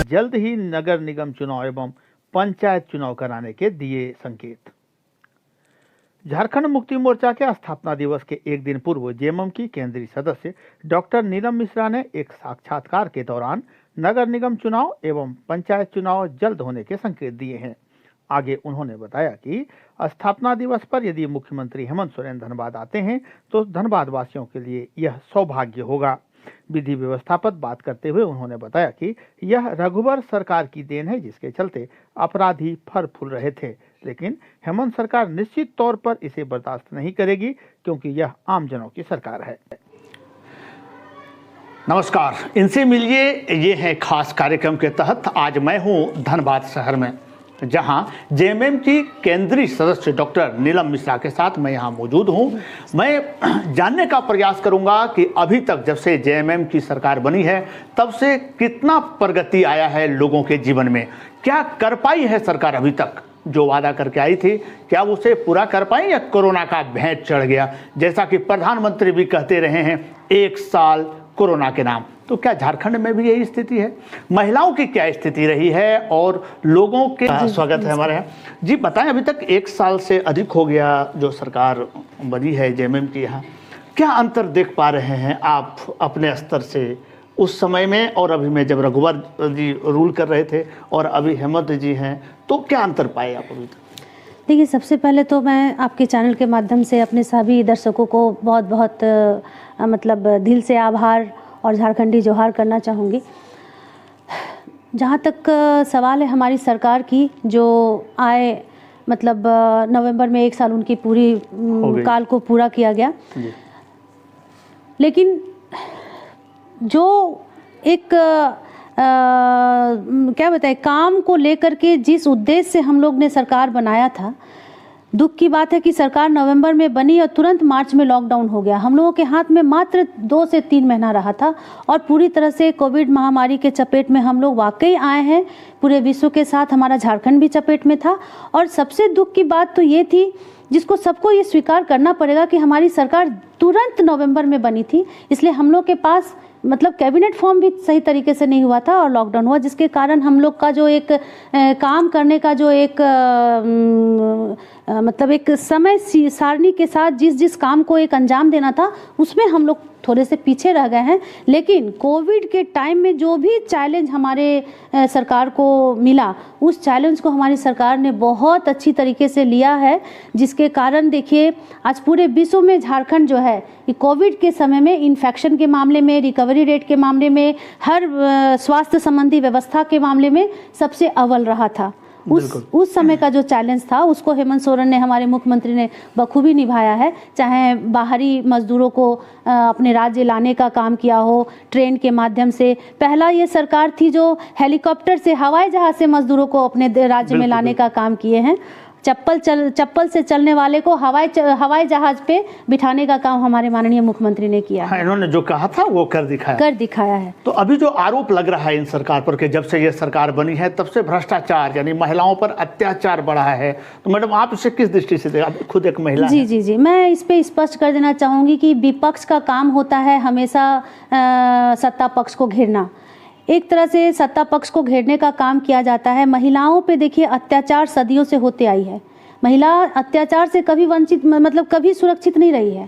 जल्द ही नगर निगम चुनाव एवं पंचायत चुनाव कराने के दिए संकेत। झारखंड मुक्ति मोर्चा के स्थापना दिवस के एक दिन पूर्व जेएमएम की केंद्रीय सदस्य डॉक्टर नीलम मिश्रा ने एक साक्षात्कार के दौरान नगर निगम चुनाव एवं पंचायत चुनाव जल्द होने के संकेत दिए हैं। आगे उन्होंने बताया कि स्थापना दिवस पर यदि मुख्यमंत्री हेमंत सोरेन धनबाद आते हैं तो धनबाद वासियों के लिए यह सौभाग्य होगा। विधि व्यवस्था पर बात करते हुए उन्होंने बताया कि यह रघुवर सरकार की देन है, जिसके चलते अपराधी फर फूल रहे थे, लेकिन हेमंत सरकार निश्चित तौर पर इसे बर्दाश्त नहीं करेगी क्योंकि यह आमजनों की सरकार है। नमस्कार, इनसे मिलिए ये है खास कार्यक्रम के तहत आज मैं हूं धनबाद शहर में, जहां जेएमएम की केंद्रीय सदस्य डॉक्टर नीलम मिश्रा के साथ मैं यहां मौजूद हूं। मैं जानने का प्रयास करूंगा कि अभी तक जब से जेएमएम की सरकार बनी है तब से कितना प्रगति आया है लोगों के जीवन में, क्या कर पाई है सरकार अभी तक, जो वादा करके आई थी क्या उसे पूरा कर पाई या कोरोना का भेंट चढ़ गया, जैसा कि प्रधानमंत्री भी कहते रहे हैं 1 साल कोरोना के नाम। तो क्या झारखंड में भी यही स्थिति है? महिलाओं की क्या स्थिति रही है और लोगों के स्वागत है हमारे यहाँ। जी बताएं, अभी तक 1 साल से अधिक हो गया जो सरकार बनी है जेएमएम की, यहाँ क्या अंतर देख पा रहे हैं आप अपने स्तर से उस समय में और अभी में, जब रघुवर जी रूल कर रहे थे और अभी हेमंत जी हैं, तो क्या अंतर पाए आप अभी तक? देखिए, सबसे पहले तो मैं आपके चैनल के माध्यम से अपने सभी दर्शकों को बहुत बहुत मतलब दिल से आभार और झारखंडी जोहार करना चाहूँगी। जहाँ तक सवाल है हमारी सरकार की, जो आए मतलब नवंबर में 1 साल उनकी पूरी काल को पूरा किया गया, लेकिन जो एक क्या बताएं, काम को लेकर के जिस उद्देश्य से हम लोग ने सरकार बनाया था, दुख की बात है कि सरकार नवंबर में बनी और तुरंत मार्च में लॉकडाउन हो गया। हम लोगों के हाथ में मात्र 2 से 3 महीना रहा था और पूरी तरह से कोविड महामारी के चपेट में हम लोग वाकई आए हैं। पूरे विश्व के साथ हमारा झारखंड भी चपेट में था। और सबसे दुख की बात तो ये थी, जिसको सबको ये स्वीकार करना पड़ेगा, कि हमारी सरकार तुरंत नवंबर में बनी थी, इसलिए हम लोग के पास मतलब कैबिनेट फॉर्म भी सही तरीके से नहीं हुआ था और लॉकडाउन हुआ, जिसके कारण हम लोग का जो एक काम करने का जो एक मतलब एक समय सारणी के साथ जिस काम को एक अंजाम देना था, उसमें हम लोग थोड़े से पीछे रह गए हैं। लेकिन कोविड के टाइम में जो भी चैलेंज हमारे सरकार को मिला, उस चैलेंज को हमारी सरकार ने बहुत अच्छी तरीके से लिया है, जिसके कारण देखिए आज पूरे विश्व में झारखंड जो है कि कोविड के समय में इन्फेक्शन के मामले में, रिकवरी रेट के मामले में, हर स्वास्थ्य संबंधी व्यवस्था के मामले में सबसे अव्वल रहा था। उस समय का जो चैलेंज था उसको हेमंत सोरेन ने, हमारे मुख्यमंत्री ने बखूबी निभाया है। चाहे बाहरी मजदूरों को अपने राज्य लाने का काम किया हो, ट्रेन के माध्यम से। पहला ये सरकार थी जो हेलीकॉप्टर से, हवाई जहाज से मजदूरों को अपने राज्य में लाने का काम किए हैं। चप्पल से चलने वाले को हवाई जहाज पे बिठाने का काम हमारे माननीय मुख्यमंत्री ने किया। हाँ, इन्होंने जो कहा था वो कर दिखाया है। तो अभी जो आरोप लग रहा है इन सरकार पर कि जब से ये सरकार बनी है तब से भ्रष्टाचार यानी महिलाओं पर अत्याचार बढ़ा है, तो मैडम आप इसे किस दृष्टि से, आप खुद एक महिला हैं। जी, मैं इस पे स्पष्ट कर देना चाहूँगी कि विपक्ष का काम होता है हमेशा सत्ता पक्ष को घेरना। एक तरह से सत्ता पक्ष को घेरने का काम किया जाता है। महिलाओं पे देखिए अत्याचार सदियों से होते आई है। महिला अत्याचार से कभी वंचित मतलब कभी सुरक्षित नहीं रही है।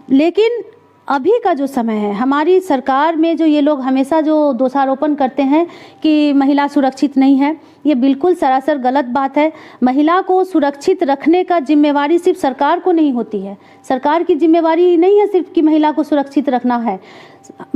लेकिन अभी का जो समय है, हमारी सरकार में जो ये लोग हमेशा जो दोषारोपण करते हैं कि महिला सुरक्षित नहीं है, ये बिल्कुल सरासर गलत बात है। महिला को सुरक्षित रखने का जिम्मेवारी सिर्फ सरकार को नहीं होती है। सरकार की जिम्मेवारी नहीं है सिर्फ कि महिला को सुरक्षित रखना है।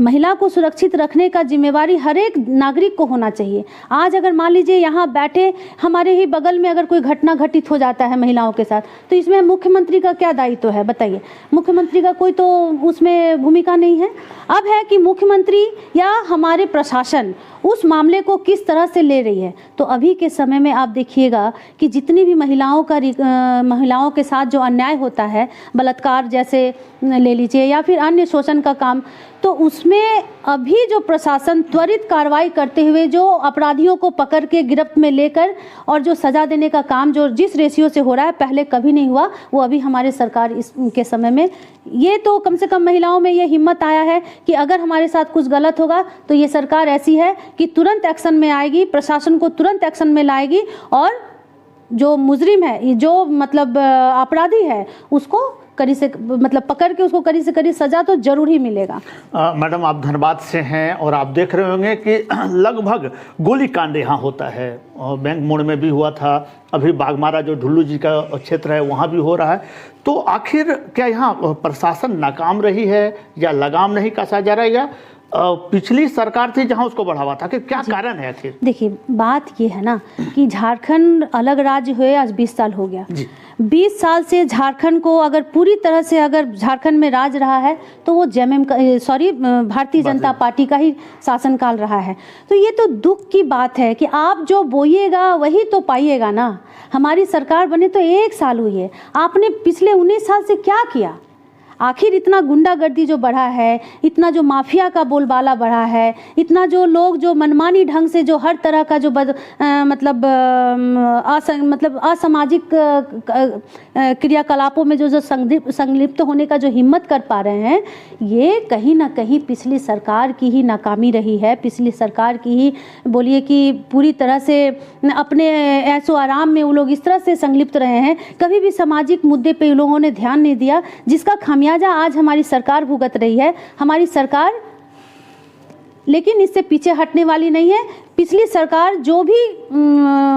महिला को सुरक्षित रखने का जिम्मेवारी हर एक नागरिक को होना चाहिए। आज अगर मान लीजिए यहाँ बैठे हमारे ही बगल में अगर कोई घटना घटित हो जाता है महिलाओं के साथ, तो इसमें मुख्यमंत्री का क्या दायित्व है बताइए? मुख्यमंत्री का कोई तो उसमें भूमिका नहीं है। अब है कि मुख्यमंत्री या हमारे प्रशासन उस मामले को किस तरह से ले रही है। तो अभी के समय में आप देखिएगा कि जितनी भी महिलाओं के साथ जो अन्याय होता है, बलात्कार जैसे ले लीजिए या फिर अन्य शोषण का काम, तो उसमें अभी जो प्रशासन त्वरित कार्रवाई करते हुए जो अपराधियों को पकड़ के गिरफ्त में लेकर और जो सजा देने का काम जो जिस रेशियो से हो रहा है, पहले कभी नहीं हुआ, वो अभी हमारे सरकार इसके समय में, ये तो कम से कम महिला महिलाओं में ये हिम्मत आया है कि अगर हमारे साथ कुछ गलत होगा तो ये सरकार ऐसी है कि तुरंत एक्शन में आएगी, प्रशासन को तुरंत एक्शन में लाएगी और जो मुजरिम है, जो मतलब अपराधी है, उसको कड़ी से मतलब पकड़ के उसको कड़ी से कड़ी सजा तो जरूर ही मिलेगा। मैडम, आप धनबाद से हैं और आप देख रहे होंगे कि लगभग गोली कांड यहाँ होता है। बैंक मोड़ में भी हुआ था, अभी बागमारा जो ढुल्लू जी का क्षेत्र है वहाँ भी हो रहा है। तो आखिर क्या यहाँ प्रशासन नाकाम रही है या लगाम नहीं कसा जा रहा है, या पिछली सरकार थी जहां उसको बढ़ावा था, कि क्या कारण है आखिर? देखिए, बात ये है ना कि झारखंड अलग राज्य हुए आज 20 साल हो गया। 20 साल से झारखंड को अगर पूरी तरह से अगर झारखंड में राज रहा है तो वो भारतीय जनता पार्टी का ही शासनकाल रहा है। तो ये तो दुख की बात है कि आप जो बोइएगा वही तो पाइएगा ना। हमारी सरकार बने तो 1 साल हुई है, आपने पिछले 19 साल से क्या किया? आखिर इतना गुंडागर्दी जो बढ़ा है, इतना जो माफिया का बोलबाला बढ़ा है, इतना जो लोग जो मनमानी ढंग से जो हर तरह का जो असामाजिक क्रियाकलापों में जो संलिप्त होने का जो हिम्मत कर पा रहे हैं, ये कहीं ना कहीं पिछली सरकार की ही नाकामी रही है। पिछली सरकार की ही बोलिए कि पूरी तरह से अपने ऐसो आराम में वो लोग इस तरह से संलिप्त रहे हैं, कभी भी सामाजिक मुद्दे पे उन लोगों ने ध्यान नहीं दिया, जिसका खामियाजा आज हमारी सरकार भुगत रही है। हमारी सरकार लेकिन इससे पीछे हटने वाली नहीं है। पिछली सरकार जो भी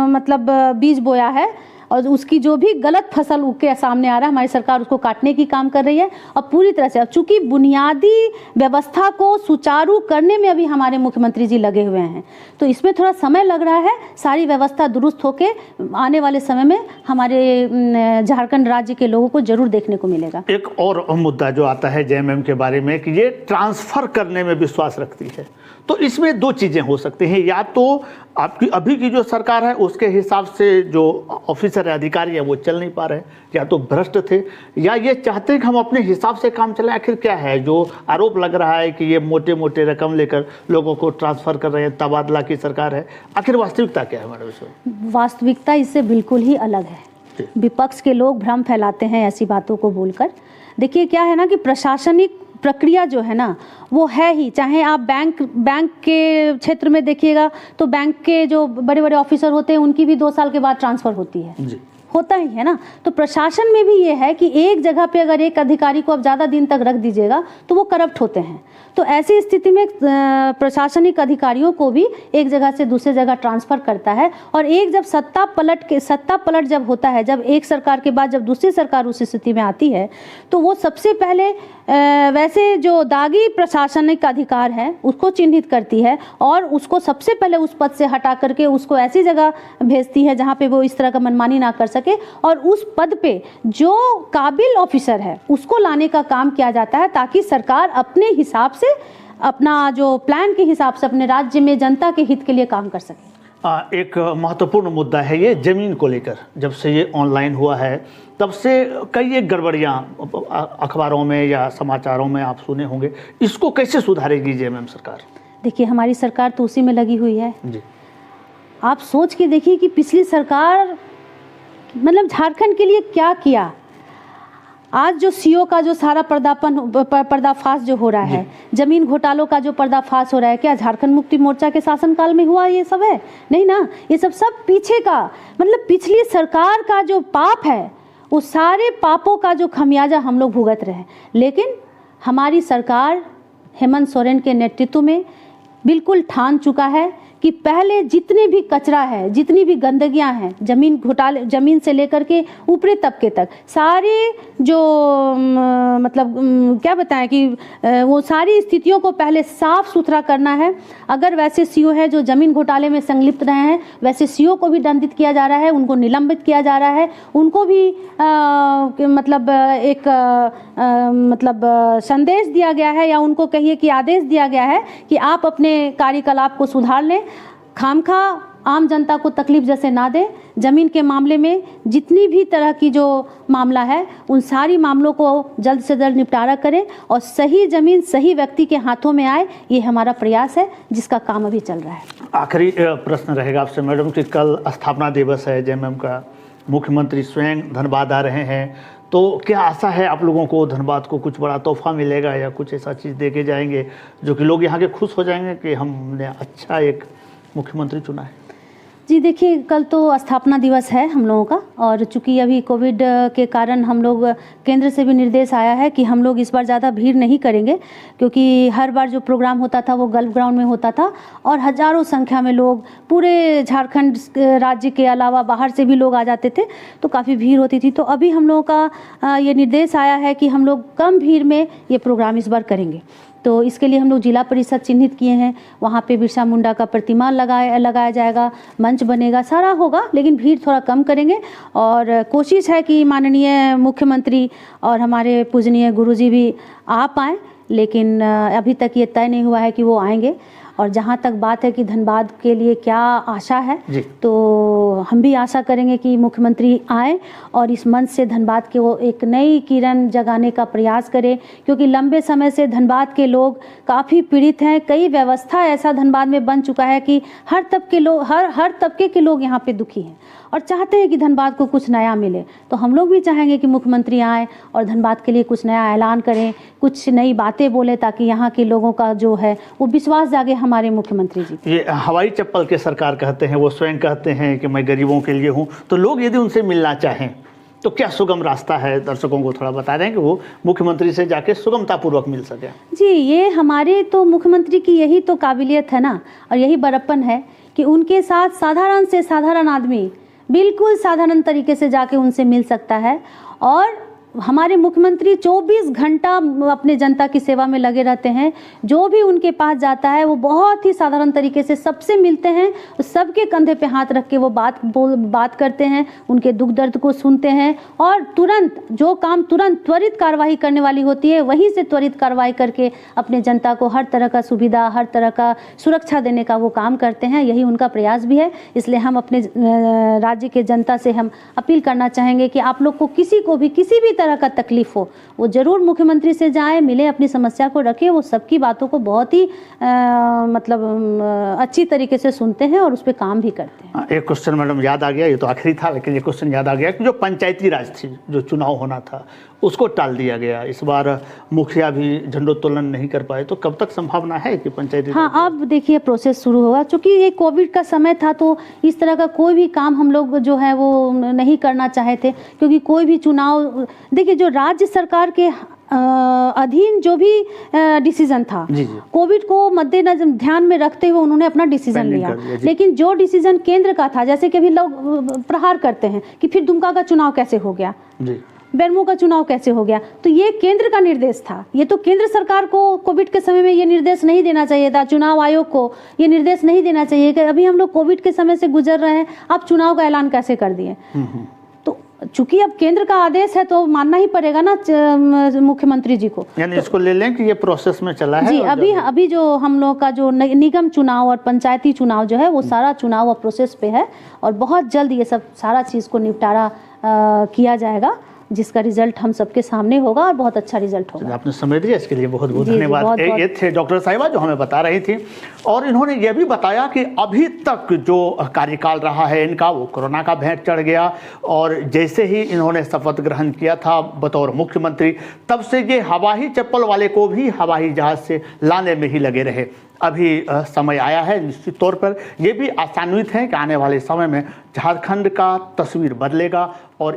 मतलब बीज बोया है और उसकी जो भी गलत फसल उग के सामने आ रहा है, हमारी सरकार उसको काटने की काम कर रही है। और पूरी तरह से, चूंकि बुनियादी व्यवस्था को सुचारू करने में अभी हमारे मुख्यमंत्री जी लगे हुए हैं, तो इसमें थोड़ा समय लग रहा है। सारी व्यवस्था दुरुस्त होके आने वाले समय में हमारे झारखंड राज्य के लोगों को जरूर देखने को मिलेगा। एक और मुद्दा जो आता है जेएमएम के बारे में कि ये ट्रांसफर करने में विश्वास रखती है, तो इसमें 2 चीज़ें हो सकती हैं। या तो आपकी अभी की जो सरकार है उसके हिसाब से जो ऑफिसर अधिकारी है वो चल नहीं पा रहे, या तो भ्रष्ट थे, या ये चाहते हैं कि हम अपने हिसाब से काम चलाएं। आखिर क्या है जो आरोप लग रहा है कि ये मोटे मोटे रकम लेकर लोगों को ट्रांसफ़र कर रहे हैं, तबादला की सरकार है? आखिर वास्तविकता क्या है मैडम इसमें? वास्तविकता इससे बिल्कुल ही अलग है। विपक्ष के लोग भ्रम फैलाते हैं ऐसी बातों को बोलकर। देखिए, क्या है ना कि प्रशासनिक प्रक्रिया जो है ना वो है ही, चाहे आप बैंक के क्षेत्र में देखिएगा तो बैंक के जो बड़े बड़े ऑफिसर होते हैं उनकी भी 2 साल के बाद ट्रांसफ़र होती है जी। होता ही है ना। तो प्रशासन में भी ये है कि एक जगह पे अगर एक अधिकारी को आप ज़्यादा दिन तक रख दीजिएगा तो वो करप्ट होते हैं। तो ऐसी स्थिति में प्रशासनिक अधिकारियों को भी एक जगह से दूसरे जगह ट्रांसफ़र करता है। और एक जब सत्ता पलट जब होता है, जब एक सरकार के बाद जब दूसरी सरकार उस स्थिति में आती है, तो वो सबसे पहले वैसे जो दागी प्रशासनिक अधिकार है उसको चिन्हित करती है और उसको सबसे पहले उस पद से हटा करके उसको ऐसी जगह भेजती है जहाँ पे वो इस तरह का मनमानी ना कर सके, और उस पद पे जो काबिल ऑफिसर है उसको लाने का काम किया जाता है, ताकि सरकार अपने हिसाब से, अपना जो प्लान के हिसाब से अपने राज्य में जनता के हित के लिए काम कर सके। एक महत्वपूर्ण मुद्दा है ये ज़मीन को लेकर। जब से ये ऑनलाइन हुआ है तब से कई एक गड़बड़ियाँ अखबारों में या समाचारों में आप सुने होंगे, इसको कैसे सुधारेगी जेएमएम सरकार? देखिए, हमारी सरकार तो उसी में लगी हुई है जी। आप सोच के देखिए कि पिछली सरकार मतलब झारखंड के लिए क्या किया। आज जो सीओ का जो सारा पर्दाफाश जो हो रहा है, जमीन घोटालों का जो पर्दाफाश हो रहा है, क्या झारखंड मुक्ति मोर्चा के शासनकाल में हुआ ये सब है? नहीं ना। ये सब पीछे का मतलब पिछली सरकार का जो पाप है, उस सारे पापों का जो खमियाजा हम लोग भुगत रहे हैं। लेकिन हमारी सरकार हेमंत सोरेन के नेतृत्व में बिल्कुल ठान चुका है कि पहले जितने भी कचरा है, जितनी भी गंदगियां हैं, जमीन से लेकर के ऊपरी तबके तक, सारे जो मतलब क्या बताएं कि वो सारी स्थितियों को पहले साफ सुथरा करना है। अगर वैसे सीओ है जो जमीन घोटाले में संलिप्त रहे हैं, वैसे सीओ को भी दंडित किया जा रहा है, उनको निलंबित किया जा रहा है, उनको भी मतलब एक मतलब संदेश दिया गया है, या उनको कहिए कि आदेश दिया गया है कि आप अपने कार्यकलाप को सुधार लें, खामखा आम जनता को तकलीफ जैसे ना दे। ज़मीन के मामले में जितनी भी तरह की जो मामला है उन सारी मामलों को जल्द से जल्द निपटारा करें और सही ज़मीन सही व्यक्ति के हाथों में आए, ये हमारा प्रयास है जिसका काम अभी चल रहा है। आखिरी प्रश्न रहेगा आपसे मैडम कि कल स्थापना दिवस है जेएमएम का, मुख्यमंत्री स्वयं धनबाद आ रहे हैं, तो क्या आशा है आप लोगों को धनबाद को कुछ बड़ा तोहफा मिलेगा या कुछ ऐसा चीज़ दे के जाएंगे जो कि लोग यहाँ के खुश हो जाएंगे कि हमने अच्छा एक मुख्यमंत्री चुना है? जी देखिए, कल तो स्थापना दिवस है हम लोगों का, और चूंकि अभी कोविड के कारण हम लोग केंद्र से भी निर्देश आया है कि हम लोग इस बार ज़्यादा भीड़ नहीं करेंगे, क्योंकि हर बार जो प्रोग्राम होता था वो गल्फ ग्राउंड में होता था और हज़ारों संख्या में लोग पूरे झारखंड राज्य के अलावा बाहर से भी लोग आ जाते थे, तो काफ़ी भीड़ होती थी। तो अभी हम लोगों का ये निर्देश आया है कि हम लोग कम भीड़ में ये प्रोग्राम इस बार करेंगे। तो इसके लिए हम लोग जिला परिषद चिन्हित किए हैं, वहाँ पे बिरसा मुंडा का प्रतिमा लगाया जाएगा, मंच बनेगा, सारा होगा, लेकिन भीड़ थोड़ा कम करेंगे। और कोशिश है कि माननीय मुख्यमंत्री और हमारे पूजनीय गुरुजी भी आ पाएँ, लेकिन अभी तक ये तय नहीं हुआ है कि वो आएंगे। और जहाँ तक बात है कि धनबाद के लिए क्या आशा है, तो हम भी आशा करेंगे कि मुख्यमंत्री आए और इस मंच से धनबाद के वो एक नई किरण जगाने का प्रयास करें, क्योंकि लंबे समय से धनबाद के लोग काफ़ी पीड़ित हैं। कई व्यवस्था ऐसा धनबाद में बन चुका है कि हर तबके के लोग यहाँ पे दुखी हैं और चाहते हैं कि धनबाद को कुछ नया मिले। तो हम लोग भी चाहेंगे कि मुख्यमंत्री आए और धनबाद के लिए कुछ नया ऐलान करें, कुछ नई बातें बोले, ताकि यहाँ के लोगों का जो है वो विश्वास जागे हमारे मुख्यमंत्री जी। ये हवाई चप्पल के सरकार कहते हैं, वो स्वयं कहते हैं कि मैं गरीबों के लिए हूँ। तो लोग यदि उनसे मिलना चाहें तो क्या सुगम रास्ता है? दर्शकों को थोड़ा बता दें कि वो मुख्यमंत्री से जाके सुगमतापूर्वक मिल सके। जी, ये हमारे तो मुख्यमंत्री की यही तो काबिलियत है ना, और यही बड़प्पन है कि उनके साथ साधारण से साधारण आदमी बिल्कुल साधारण तरीके से जाके उनसे मिल सकता है। और हमारे मुख्यमंत्री 24 घंटा अपने जनता की सेवा में लगे रहते हैं। जो भी उनके पास जाता है वो बहुत ही साधारण तरीके से सबसे मिलते हैं, सबके कंधे पे हाथ रख के वो बात करते हैं, उनके दुख दर्द को सुनते हैं और तुरंत जो काम तुरंत त्वरित कार्रवाई करने वाली होती है वहीं से त्वरित कार्रवाई करके अपने जनता को हर तरह का सुविधा, हर तरह का सुरक्षा देने का वो काम करते हैं। यही उनका प्रयास भी है। इसलिए हम अपने राज्य के जनता से हम अपील करना चाहेंगे कि आप लोग को किसी को भी किसी भी तरह का तकलीफ हो, वो जरूर मुख्यमंत्री से जाएं, मिले, अपनी समस्या को रखें। वो सबकी बातों को बहुत ही अच्छी तरीके से सुनते हैं और उस पर काम भी करते हैं। एक क्वेश्चन मैडम याद आ गया, ये तो आखिरी था लेकिन ये क्वेश्चन याद आ गया कि जो पंचायती राज थी, जो चुनाव होना था उसको टाल दिया गया। इस बार मुखिया भी झंडोत्तोलन नहीं कर पाए, तो कब तक संभावना है कि पंचायती? हाँ, अब देखिए प्रोसेस शुरू होगा। चूँकि ये कोविड का समय था तो इस तरह का कोई भी काम हम लोग जो है वो नहीं करना चाहे थे, क्योंकि कोई भी चुनाव, देखिए जो राज्य सरकार के अधीन जो भी डिसीजन था, कोविड को मद्देनजर ध्यान में रखते हुए उन्होंने अपना डिसीजन लिया। लेकिन जो डिसीजन केंद्र का था, जैसे कि अभी लोग प्रहार करते हैं कि फिर दुमका का चुनाव कैसे हो गया, बेरमो का चुनाव कैसे हो गया, तो ये केंद्र का निर्देश था। ये तो केंद्र सरकार को कोविड के समय में ये निर्देश नहीं देना चाहिए था, चुनाव आयोग को ये निर्देश नहीं देना चाहिए कि अभी हम लोग कोविड के समय से गुजर रहे हैं, आप चुनाव का ऐलान कैसे कर दिए। तो चूंकि अब केंद्र का आदेश है तो मानना ही पड़ेगा ना मुख्यमंत्री जी को। यानी इसको ले लें कि ये प्रोसेस में चला है। जी, अभी जो हम लोग का जो निगम चुनाव और पंचायती चुनाव जो है वो सारा चुनाव और प्रोसेस पे है और बहुत जल्द ये सब सारा चीज़ को निपटारा किया जाएगा, जिसका रिजल्ट हम सबके सामने होगा और बहुत अच्छा रिजल्ट होगा। आपने समय दिया इसके लिए बहुत बहुत धन्यवाद। ये थे डॉक्टर साहिबा जो हमें बता रही थी, और इन्होंने ये भी बताया कि अभी तक जो कार्यकाल रहा है इनका वो कोरोना का भेंट चढ़ गया, और जैसे ही इन्होंने शपथ ग्रहण किया था बतौर मुख्यमंत्री, तब से ये हवाई चप्पल वाले को भी हवाई जहाज से लाने में ही लगे रहे। अभी समय आया है, निश्चित तौर पर ये भी आशान्वित है कि आने वाले समय में झारखंड का तस्वीर बदलेगा और